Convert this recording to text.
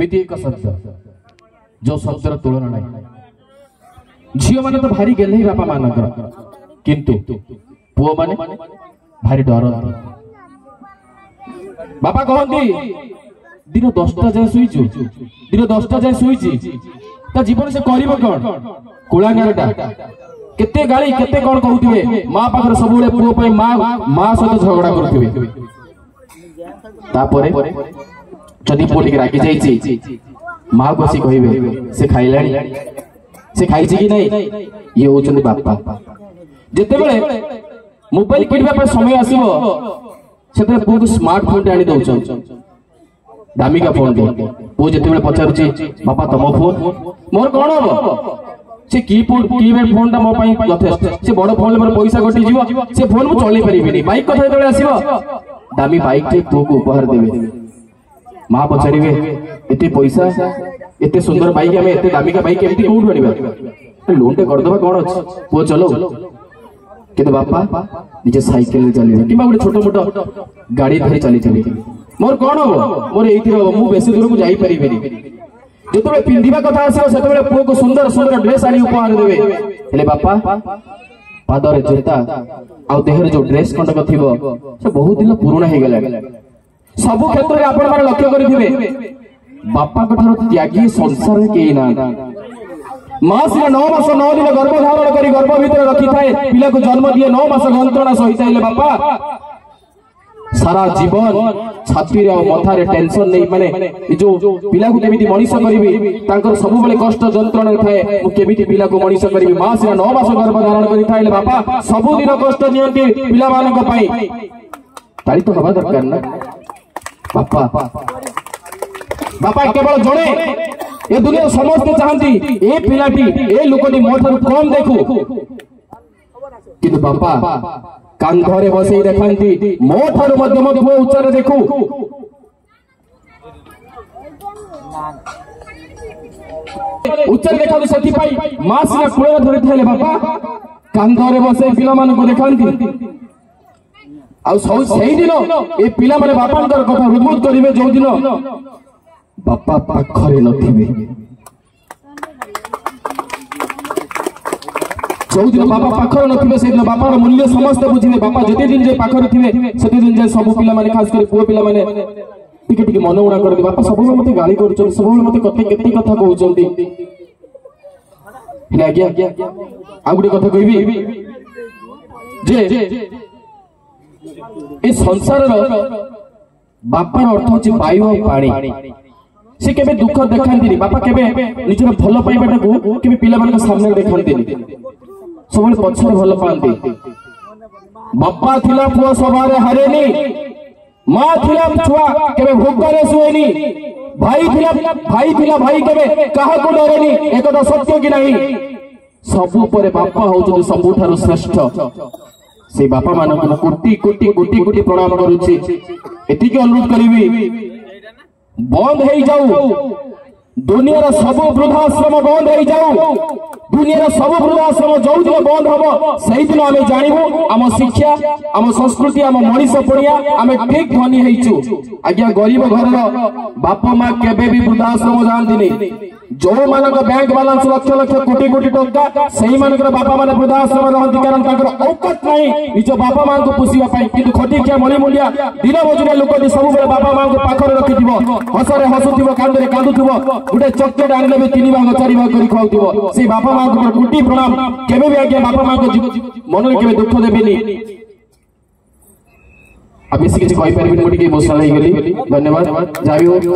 एक शब्द जो शब्दर तुलना नहीं। झील मैंने तो भारी गेले बापा मान किंतु पुओ माने भारी डर। बापा कहती दिन 10टा जाए शुईचु दिन 10टा जाए शुईची ता जीवन से करिबो कोन कुलांगारटा केते गाली केते कोन कहउथिबे मां पाखर सबुले पुओ पई मां सहित झगड़ा करथिबे। तापरे जदि पुओ रागी जाइछि मां को सी कहिबे से खाइलाणी से खाइछि कि नहीं ये होचंदी बापा। जेते बेले मोबाइल किनबा पर समय आसीबो सेते पुओ को स्मार्टफोन आनी दउछन दामिका फोन दे पुओ जेते बेले पचारुछि बापा तम फोन मोर कोन हो से कीबोर्ड फोन ता मो पई यथेष्ट से बड़ फोन मोर पैसा कटि जीवो से फोन मु चली परिबिनी बाइक कथा जेते आसीबो दामी बाइक टे पुओ को उपहार देबे। मां पचारिबे एते पैसा एते सुंदर बाइक हमें एते दामिका बाइक एमती कोन आनिबा लोन टे कर दबा कोन अछि पुओ चलो किंतु बापा निजे साइकिल ले चली किबा गोटे छोटो मोटो गाड़ी धरि चली चली मोर कोन हो मोर एथि हो मु बेसी दूर को जाई परिबेनी। जेतबे पिंधिबा कथा आसे सेतबे पुओ को सुंदर सुंदर ड्रेस आनी उपहार देबे हेले बापा पादरे जूता आ देहर जो ड्रेस कंडक थिबो से बहुत दिन पुराना हे गेला। सब क्षेत्र में आपण माने लक्ष्य करिथिबे बापा कठार त्यागी संसार के ना मां से 9 मास 9 दिन गर्भ धारण करी गर्भ भीतर रखी थाए पिला को जन्म दिए 9 मास गंत्रणा सहित हेले बापा सारा जीवन छाती रे मथा रे टेंशन नहीं माने जो पिला को केमिति मनीष करबी तांकर सब बेले कष्ट जंत्रणा थाए मु केमिति पिला को मनीष करबी मां से 9 मास गर्भ धारण करी थाए बापा सब दिन कष्ट नियंती पिला मानक पई तारी तो हवा दरकार ना बापा बापा केवल जड़े ए दुनिया समस्त चाहती ए पिलाटी ए लोकटी मो ठार कम देखू किंतु बापा कांधरे बसई देखती मो ठार मध्य मध्य उच्चार देखू उच्चार देखा से मां सिना कूल धरी थे बापा कांधरे बसई पिला को देखती आ सही दिन ए पिला माने बापा कथा हृदबोध करेंगे जो दिन बापा पाखरे नथिबे जो दिन बापा पाखरे नथिबे से दिन बापार मूल्य समस्त बुझिबे। बापा जते दिन जे पाखरे थिबे सेते दिन जे सब पिला माने खास कर पुओ पिला माने टिके टिके मन उड़ा कर दे बापा सब मते गाली करछन सब मते कते केते कथा कहउछंती हे आज्ञा आ गुडी कथा कहबी जे ए संसार बापार अर्थ होची वायु और पानी से केबे दुख देखांती बापा केबे निजर भल पाइबाटा को केबे पिला मानक सामने देखांती सबले पछरे भल पांती। बापा थिला पुओ सबारे हरेनी मां थिला छुआ केबे भोगरे सुएनी भाई थिला भाई केबे काहा को डरेनी एकदा सत्य कि नहीं सब ऊपर बापा होचो सबुठारो श्रेष्ठ से बापा मान कोटि कोटि कोटि कोटि प्रणाम करुछि एति के अनुरोध करिवि बंद हो जाऊ दुनिया सब वृद्धाश्रम बंद हो जाऊ दुनिया सब वृद्धाश्रम जो दिन बंद हम से दिन आम जानू आम शिक्षा आम संस्कृति आम मनीष पड़िया आम ठीक धनी होइछु। आज्ञा गरीब घर बापा माँ केबे भी वृद्धाश्रम जाती जो मानक बैंक बालांस लक्ष लक्ष कोटि कोटि टंका सही मानक बापा माने वृद्धाश्रम रहती कारण ताकर औकत नहीं निज बापा माँ को पोषिबा पई किंतु खटिया मणि मुंडिया दिन मजुरिया लोक सब बेले बापा माँ को पाखरे रखिथिबो हसरे हसुथिबो कांदरे कांदुथिबो गुटे चॉकलेट आनले भी 3 भाग 4 भाग करी खाउथिबो से बापा माँ को कोटि प्रणाम केबे भी आज्ञा बापा माँ को मन रे केबे दुख देबेनी। अब इसी किसी कोई परिबिन मोटी के इमोशनल हो गली धन्यवाद जाबियो।